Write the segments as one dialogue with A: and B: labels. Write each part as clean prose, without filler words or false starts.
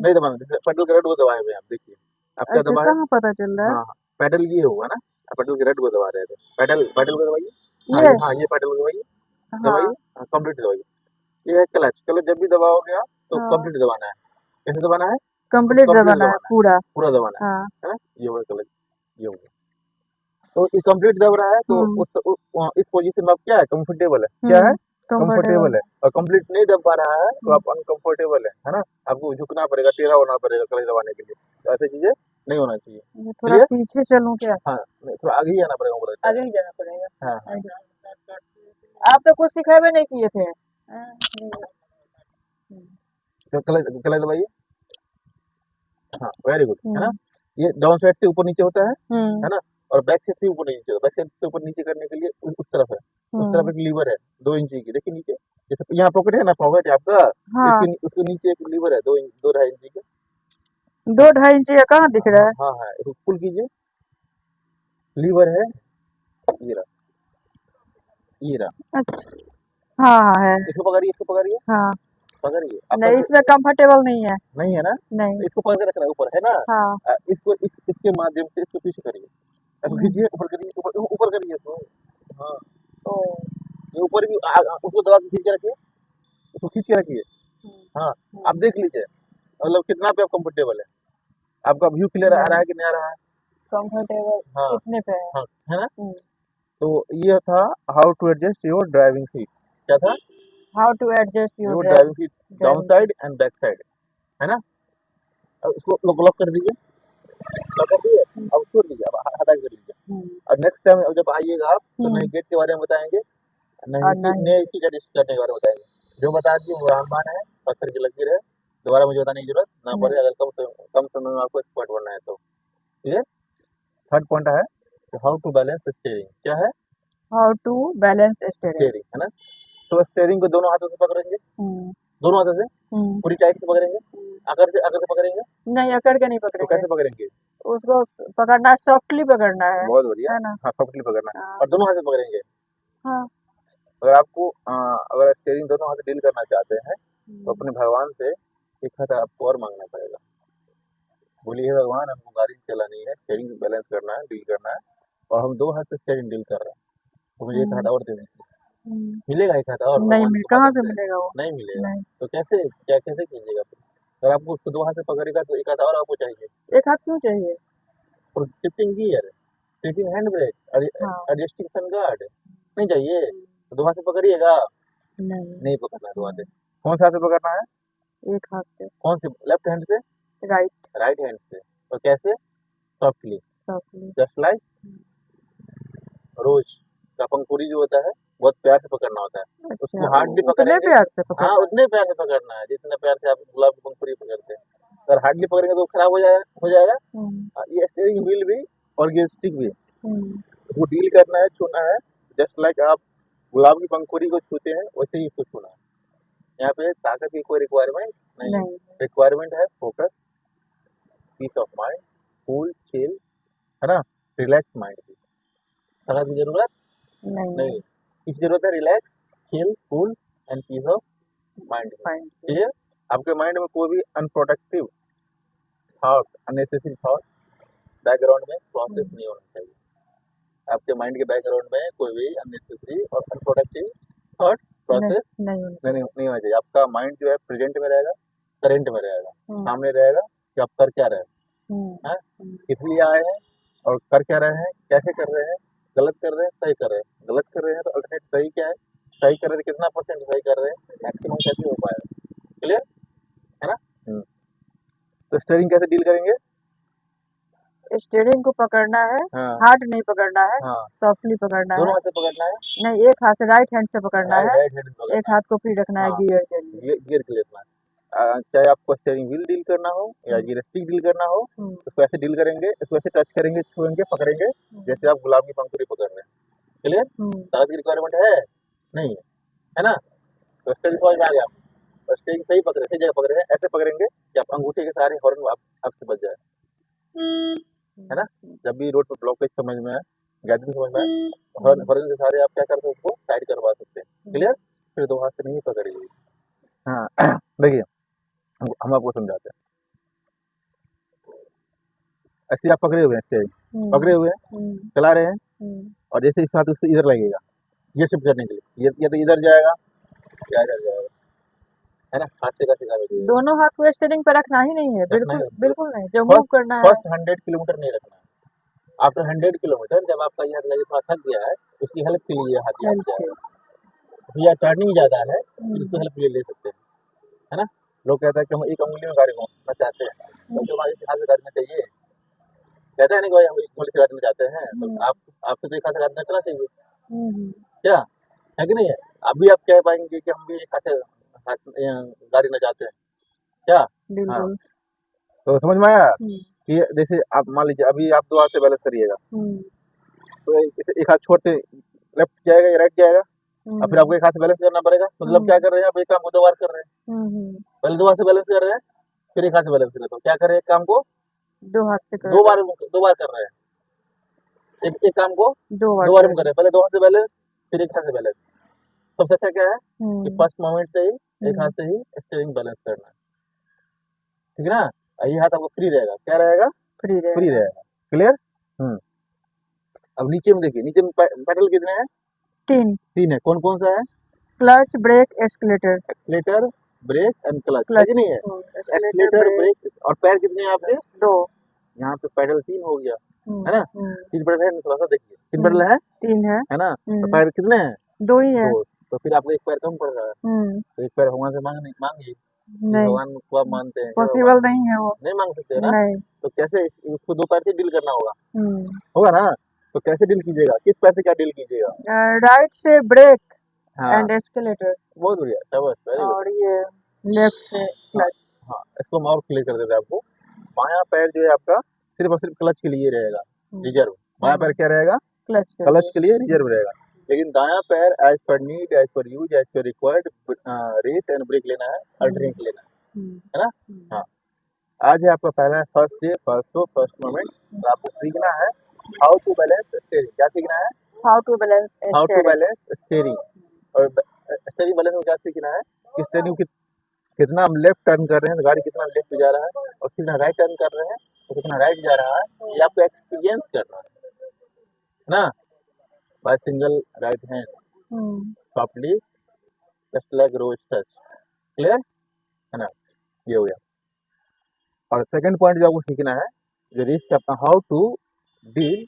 A: नहीं दबाना, जैसे पेडल के रेड को दबाए हुए हैं आप, देखिए आप क्या
B: अच्छा,
A: दबाए।
B: कहाँ पता चल रहा है?
A: हाँ हाँ, पेडल ये होगा ना, आप पेडल के रेड को दबा रहे थे, पेडल पेडल को दबाइए। हाँ
B: ये?
A: हाँ, ये पेडल को दबाइए,
B: हाँ।
A: दबाइए। हाँ, कंप्लीट दबाइए। ये है क्लच, क्लच जब भी दबाओगे आप तो
B: हाँ,
A: कंप्लीट दबाना है। कैसे दबाना है?
B: कंप्लीट
A: कंप्लीट
B: दबाना है
A: दबाना है,
B: पूरा।
A: पूरा दबाना
B: हाँ।
A: है ना? ये होगा क्लच, ये होगा। तो ये कंप्लीट दब रहा है तो
B: हम्म।
A: इस पोजीशन में आप क्या है, कंफर्टेबल है, क्या है,
B: हम्म। कंफर्टेबल।
A: कंफर्टेबल है। और कंप्लीट नहीं दब पा रहा है तो आप अनकंफर्टेबल है ना? आपको झुकना पड़ेगा, टेढ़ा होना पड़ेगा क्लच दबाने के लिए, तो ऐसी चीजें नहीं होना चाहिए।
B: ये थोड़ा
A: क्लियर?
B: पीछे चलूं क्या?
A: हाँ, नहीं, थोड़ा आगे ही आना पड़ेगा, मुझे लगता है।
B: आगे ही जाना पड़ेगा।
A: हाँ हाँ।
B: आगे। आप तो कुछ सिखावे नहीं किए थे। हाँ, हम्म।
A: तो क्लच क्लच दबाइए। हाँ, वेरी गुड, है ना?
B: हम्म।
A: ये डाउन साइड से ऊपर नीचे होता
B: हम्म।
A: है ना? और बैक साइड से ऊपर नीचे होता है। बैक साइड से ऊपर नीचे करने के लिए उस तरफ है, उस तरफ
B: हम्म।
A: एक लीवर है 2 इंची की, देखिए नीचे। जैसे यहाँ पॉकेट है ना, पॉकेट है आपका,
B: हाँ।
A: उसके नीचे एक लीवर है 2 इंच 2 ढाई इंची का।
B: दो ढाई इंच का कहाँ दिख
A: हाँ
B: रहा है?
A: हाँ हाँ, इसको पुल कीजिए, लीवर है, ये रहा, ये रहा।
B: अच्छा। हाँ हाँ, है।
A: इसको पकड़िए, इसको पकड़िए,
B: हाँ।
A: पकड़िए आपका
B: नहीं,
A: जो,
B: इसमें कंफर्टेबल नहीं है।
A: नहीं है ना?
B: नहीं।
A: इसको पकड़ के रखना है ऊपर, है ना?
B: हाँ।
A: इसको इसके माध्यम से इसको पीछे करिए, इसको
B: हम्म।
A: खींचिए, ऊपर करिए, ऊपर ऊपर करिए इसको। हाँ,
B: ओ।
A: ये ऊपर भी उसको दबा के खींच के रखिए, उसको खींच के रखिए। हाँ, आप
B: हम्म।
A: देख लीजिए मतलब कितना पे आप कंफर्टेबल है, आपका व्यू क्लियर आ रहा
B: नहीं,
A: है कि नहीं आ रहा है?
B: कंफर्टेबल
A: हाँ
B: कितने पे है?
A: हाँ, है ना?
B: हम्म।
A: तो ये था how to adjust your driving seat. क्या था?
B: How to adjust your
A: your driving seat, down
B: driving seat.
A: Side and back side, है ना? अब उसको लॉक कर दीजिए, लॉक कर दिए। अब छोड़ दीजिए, अब हटा के कर लीजिए।
B: हम्म।
A: और नेक्स्ट टाइम जब आइएगा आप तो
B: हम्म।
A: नए गेट के बारे में बताएंगे,
B: और नहीं।
A: नए सीट एडजस्ट करने के बारे में बताएंगे। जो बता दिए वो रामबाण है, पत्थर की लकीर है, दोबारा मुझे बताने की जरूरत ना
B: नहीं।
A: पड़े, अगर कम समय में आपको एक्सपर्ट बनना है तो। ठीक है? थर्ड पॉइंट है हाउ टू बैलेंस स्टीयरिंग। क्या है?
B: How to balance steering.
A: Steering, है ना? तो स्टीयरिंग को दोनों हाथों से पकड़ेंगे,
B: हम्म।
A: दोनों हाथों से
B: हम्म।
A: पूरी टाइट से पकड़ेंगे। अगर से पकड़ेंगे
B: नहीं, अकड़ के नहीं
A: तो
B: पकड़ेंगे।
A: कैसे पकड़ेंगे?
B: उसको पकड़ना है, सॉफ्टली पकड़ना
A: बहुत बढ़िया।
B: है ना?
A: हाँ, सॉफ्टली पकड़ना है
B: हाँ।
A: और दोनों हाथ से पकड़ेंगे।
B: हाँ।
A: अगर आपको अगर स्टीयरिंग दोनों हाथ से डील करना चाहते हैं तो
B: हम्म।
A: अपने भगवान से एक हाथ आपको और मांगना पड़ेगा। बोलिए, "हे भगवान, हमको गाड़ी चलानी है, स्टीयरिंग बैलेंस करना है, डील करना है, और हम 2 हाथ से स्टीयरिंग डील कर रहे हैं, तो मुझे 1 हाथ
B: हम्म।
A: और दे दीजिए।"
B: हम्म।
A: मिलेगा 1 हाथ और
B: नहीं
A: भगवान
B: मिल,
A: के
B: कहाँ
A: माध्यम
B: से
A: से?
B: मिलेगा वो?
A: नहीं मिलेगा।
B: नहीं।
A: तो कैसे कीजिएगा फिर? अगर आपको उसको 2 हाथ से पकड़ेगा तो 1 हाथ और आपको चाहिए।
B: एक हाथ क्यों चाहिए?
A: और shifting gear, shifting hand brake,
B: हाँ।
A: एडजस्टिंग सन गार्ड नहीं चाहिए? तो 2 हाथ से पकड़िएगा?
B: नहीं।
A: नहीं पकड़ना है 2 हाथ से।
B: हम्म।
A: कौन से हाथ से पकड़ना है?
B: एक हाथ से।
A: कौन से? लेफ्ट हैंड से,
B: राइट।
A: राइट हैंड से। और कैसे? Softly,
B: softly.
A: जस्ट लाइक रोज का पंखुड़ी जो होता है, बहुत प्यार से पकड़ना होता है।
B: अच्छा,
A: उसको हार्डली
B: उतने
A: पकड़ेंगे।
B: प्यार से
A: हाँ,
B: पकड़ना है?
A: उतने प्यार से पकड़ना है जितने प्यार से आप गुलाब की पंखुड़ी पकड़ते हैं। अगर हार्डली पकड़ेंगे तो खराब हो जाएगा।
B: हम्म।
A: ये स्टीयरिंग व्हील भी और ये स्टिक भी,
B: हम्म।
A: वो डील करना है, छूना है, जस्ट लाइक आप गुलाब की पंखुड़ी को छूते हैं वैसे ही इसको छूना है। यहाँ पे ताकत की कोई रिक्वायरमेंट नहीं है।
B: नहीं।
A: रिक्वायरमेंट है focus, peace of mind, cool chill, है ना? रिलैक्स माइंड की। ताकत की जरूरत
B: नहीं
A: नहीं
B: है।
A: है। किसकी जरूरत है? Relax, chill, cool and peace of mind की।
B: फाइन।
A: क्लियर? आपके माइंड में कोई भी unproductive thought, unnecessary thought background में प्रोसेस नहीं होना चाहिए। आपके माइंड के बैकग्राउंड में कोई भी अननेसेसरी और अनप्रोडक्टिव थॉट
B: नहीं,
A: प्रोसेस
B: नहीं होना
A: नहीं,
B: चाहिए।
A: नहीं होना चाहिए। आपका माइंड जो है प्रेजेंट में रहेगा, करेंट में रहेगा,
B: हम्म।
A: सामने रहेगा कि आप कर क्या रहे
B: हम्म।
A: हैं,
B: हम्म।
A: किस लिए आए हैं, और कर क्या रहे हैं, कैसे कर रहे हैं, गलत कर रहे हैं, सही कर रहे हैं। गलत कर रहे हैं तो अल्टरनेट सही क्या है, सही कर रहे हैं तो कितना परसेंट सही कर रहे हैं, मैक्सिमम कैसे हो पाएगा। क्लियर, है ना? तो स्टीयरिंग कैसे डील करेंगे?
B: स्टीयरिंग को पकड़ना है,
A: हाँ
B: हार्ड नहीं पकड़ना है,
A: हाँ,
B: सॉफ्टली पकड़ना है।
A: दोनों हाथ से पकड़ना है,
B: नहीं, एक हाथ से, राइट हैंड से पकड़ना
A: राइट
B: है।
A: राइट हैंड से
B: एक
A: पकड़ना है।
B: हाथ को फ्री रखना है
A: हाँ,
B: गियर के लिए।
A: गियर के लिए रखना है। चाहे आपको स्टीयरिंग व्हील डील करना हो या
B: हम्म।
A: गियर स्टिक डील करना हो,
B: हम्म।
A: उसको ऐसे डील करेंगे, इसको ऐसे टच करेंगे, छुएंगे, पकड़ेंगे, जैसे आप गुलाब की पंखुड़ी पकड़ रहे हैं। क्लियर?
B: हम्म।
A: ताकत की रिक्वायरमेंट है नहीं है ना? तो स्टीयरिंग समझ में आ गया? और स्टीयरिंग सही पकड़े, सही जगह पकड़े हैं, ऐसे पकड़ेंगे कि आप अंगूठे के सहारे हॉर्न आप आपसे बच जाए, है ना? जब भी रोड पर ब्लॉकेज समझ में आए, गैदरिंग समझ में आए, हॉर्न हॉर्न के सहारे आप क्या करते हैं, उसको साइड करवा सकते हैं। क्लियर? फिर 2 हाथ से नहीं पकड़िए। हाँ देखिए, हम आपको समझाते हैं। ऐसे आप पकड़े हुए हैं स्टेयरिंग, पकड़े हुए हैं, चला रहे हैं, और जैसे इस हाथ उसको इधर लगेगा ये शिफ्ट करने के लिए, ये तो इधर जाएगा या इधर जाएगा, है ना। हाथ से का सिखा दीजिए।
B: दोनों हाथ को स्टीयरिंग पे रखना ही नहीं है,
A: रखना
B: बिल्कुल
A: है
B: बिल्कुल नहीं। जब मूव करना है
A: फर्स्ट 100 किलोमीटर नहीं रखना है। आफ्टर 100 किलोमीटर जब आपका ये हाथ लगे थोड़ा थक गया है, उसकी हेल्प के लिए हाथ यहाँ
B: हेल्प
A: पे
B: के।
A: जाएगा। या टर्निंग ज़्यादा है तो इसको हेल्प ले सकते हैं, है ना। लोग कहते हैं कि हम एक उंगली में गाड़ी घुमाना चाहते हैं, तो हमारे हाथ से गाड़ी में चाहिए, कहते हैं नहीं कि भाई हम एक उंगली से गाड़ी में जाते हैं, तो आपसे तो एक हाथ से गाड़ी में चलना चाहिए, क्या है कि नहीं है। अभी आप कह पाएंगे कि हम भी एक हाथ से गाड़ी में जाते हैं, क्या। हाँ,
B: बिल्कुल।
A: तो समझ में आया कि जैसे आप मान लीजिए अभी आप 2 हाथ से बैलेंस करिएगा, तो एक हाथ छोड़ते लेफ्ट जाएगा या राइट जाएगा, और फिर आपको एक हाथ से बैलेंस करना पड़ेगा। मतलब क्या कर रहे हैं आप, एक काम को 2 बार कर रहे हैं, पहले 2 हाथ से बैलेंस कर रहे हैं, फिर एक हाथ से बैलेंस कर रहे हैं, तो क्या कर रहे हैं, एक काम को
B: 2 हाथ से कर
A: 2 बार कर रहे हैं, एक काम को
B: 2
A: 2 बार में कर रहे हैं, पहले 2 हाथ से बैलेंस, फिर एक हाथ से बैलेंस। सबसे अच्छा क्या है कि फर्स्ट मोमेंट से ही एक हाथ से ही स्टीयरिंग बैलेंस करना है, ठीक है ना। ये हाथ आपको फ्री रहेगा, क्या रहेगा,
B: फ्री
A: फ्री रहेगा। क्लियर। अब नीचे में देखिए, नीचे में पेडल कितने हैं, 3 है। कौन कौन सा है,
B: clutch, brake, accelerator.
A: Accelerator, brake and clutch, है कि नहीं है। एक्सीलेटर, ब्रेक, और पैर कितने हैं आपके,
B: 2।
A: यहाँ पे पैडल 3 हो गया, है ना। 3 पैडल है, थोड़ा सा देखिए 3 पैडल है,
B: 3
A: है ना। तो पैर कितने हैं,
B: 2 ही है।
A: 2, तो फिर आपको एक पैर कम पड़ रहा है, तो एक पैर भगवान से मांगिए, भगवान को आप मानते हैं,
B: पॉसिबल नहीं है वो,
A: नहीं मांग सकते ना।
B: नहीं।
A: तो कैसे इसको 2 पैर से डील करना होगा, होगा ना। तो कैसे डील कीजिएगा, किस पैर से क्या डील कीजिएगा,
B: राइट से ब्रेक
A: हाँ,
B: एंड एक्सीलरेटर,
A: बहुत बढ़िया, शाबाश, वेरी गुड।
B: और ये लेफ्ट से क्लच।
A: हाँ, इसको हम और क्लियर कर देते हैं आपको। बायां पैर जो है आपका सिर्फ और सिर्फ क्लच के लिए रहेगा, रिजर्व। बायां पैर क्या रहेगा, क्लच के लिए रिजर्व रहेगा, लेकिन दायां पैर as per need, as per use, as per required race and brake लेना है, अल्टरनेट लेना है ना। हाँ, आज है आपका पहला first day, first show, first moment. तो आपको सीखना है हाउ टू बैलेंस स्टीयरिंग। क्या सीखना है,
B: हाउ टू बैलेंस
A: स्टीयरिंग। और स्टीयरिंग बैलेंस में क्या सीखना है कि स्टीयरिंग कितना हम लेफ्ट टर्न कर रहे हैं, तो गाड़ी कितना लेफ्ट जा रहा है, और कितना राइट टर्न कर रहे हैं तो कितना राइट जा रहा है, ये आपको एक्सपीरियंस करना है ना। By single right hand softly just like rose touch. Clear है ना, ये हो गया। और सेकंड पॉइंट जो आपको सीखना है, जो रेस का, how to deal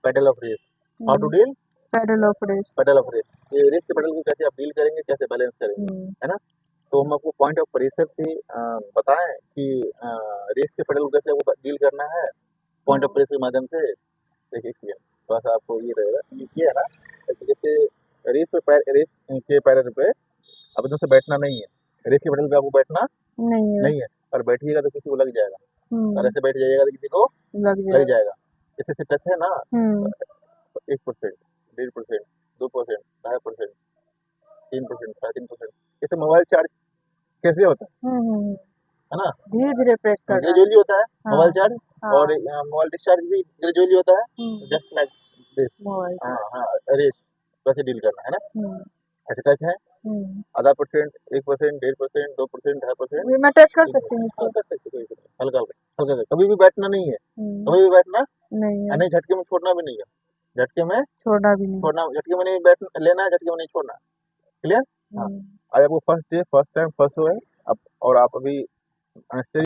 A: pedal of race, how to deal
B: pedal of race.
A: ये रेस के पेडल को कैसे आप डील करेंगे, कैसे बैलेंस करेंगे, है ना। तो हम आपको पॉइंट ऑफ प्रेशर से बताएं कि रेस के पेडल को कैसे आपको डील करना है पॉइंट ऑफ प्रेशर के माध्यम से। देखिए थोड़ा सा आपको ये रहेगा, ये है ना, जैसे रेस के पैडल पे अब एकदम से बैठना नहीं है, रेस के पेडल पे आपको बैठना नहीं है, और बैठिएगा तो किसी को लग जाएगा, और ऐसे बैठ जाइएगा तो किसी को लग जाएगा। इससे टच है ना, 1%, 1.5%, 2%, 2.5%, 3%, 3.5%, इससे मोबाइल चार्ज कैसे होता है ना,
B: धीरे धीरे प्रेस करना,
A: ग्रेजुअली होता है मोबाइल चार्ज,
B: हाँ।
A: और मोबाइल डिस्चार्ज भी ग्रेजुअली होता है, जस्ट लाइक दिस। हाँ हाँ, रेस कैसे डील करना है ना, ऐसे टच है, आधा %, 1%, 1.5%, 2%, 2.5%,
B: मैं टच कर सकती हूँ इसको,
A: कर सकते कोई हल्का हल्का, कभी भी बैठना नहीं है, कभी भी बैठना नहीं, झटके में छोड़ना भी नहीं है, झटके में
B: छोड़ना भी नहीं,
A: झटके में नहीं बैठ लेना है, झटके में नहीं छोड़ना। क्लियर। हाँ, आज आपको first day, first time, first show है, और आप अभी